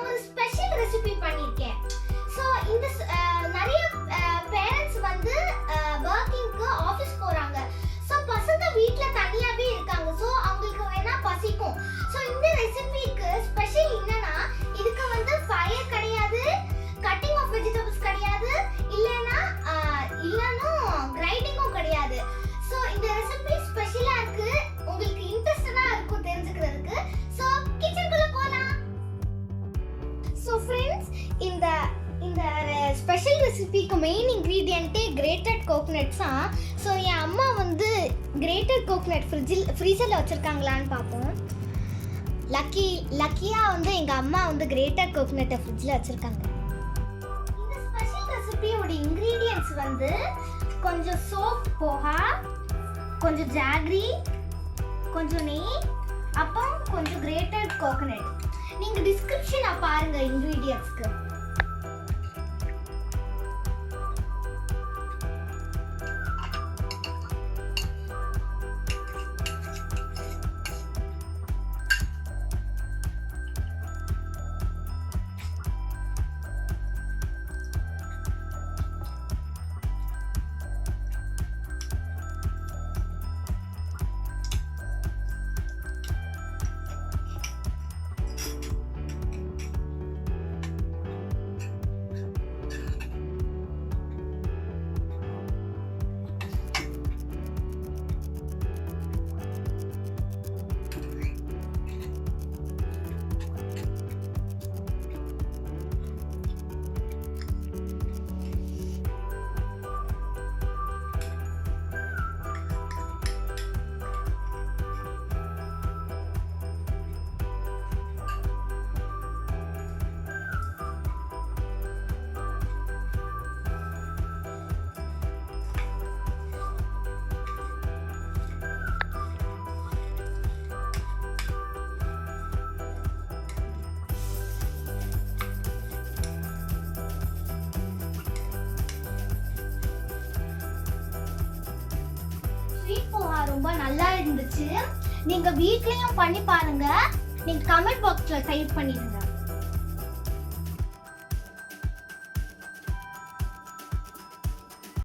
நான் ஒரு special recipe பண்ணிருக்கேன். சோ இந்த நிறைய பேரண்ட்ஸ் வந்து வர்க்கிங்க்கு ஆபீஸ் போறாங்க. சோ பசங்க வீட்ல தனியாவே இருக்காங்க. சோ அவங்களுக்கு வேணா பசிக்கும். சோ இந்த ரெசிபிக்கு ஸ்பெஷல் என்னன்னா இதுக்கு வந்து ஃபயர் கிடையாது, கட்டிங் ஆஃப் வெஜிடபிள்ஸ் கிடையாது, இல்லனா கிரைண்டிங்கும் கிடையாது. சோ இந்த ரெசிபி ஸ்பெஷலா இருக்கு. உங்களுக்கு இன்ட்ரஸ்டடா இருக்கும் தெரிஞ்சுக்கிறதுக்கு. சோ கிச்சனுக்குள்ள போலாம். சோ फ्रेंड्स இந்த ஸ்பெஷல் ரெசிபிக்கு மெயின் இன்கிரிடியன்ட்டே கிரேட்டட் கோகனட்ஸ் தான். ஸோ என் அம்மா வந்து கிரேட்டட் கோகனட் ஃப்ரீசரில் வச்சுருக்காங்களான்னு பார்ப்போம். லக்கியாக வந்து எங்கள் அம்மா வந்து கிரேட்டட் கோகனட்டை ஃப்ரிட்ஜில் வச்சுருக்காங்க. இந்த ஸ்பெஷல் ரெசிபியோட இன்கிரீடியன்ட்ஸ் வந்து கொஞ்சம் சோப் போஹா, கொஞ்சம் ஜாகரி, கொஞ்சம் நெய், அப்புறம் கொஞ்சம் கிரேட்டட் கோகனட். நீங்கள் டிஸ்கிரிப்ஷனை பாருங்கள் இன்கிரீடியன்ட்ஸ்க்கு. ரொம்ப நல்லா இருந்துச்சு. நீங்க வீட்லயும் பண்ணி பாருங்க. நீங்க கமெண்ட் பாக்ஸ்ல டைப் பண்ணிடுங்க.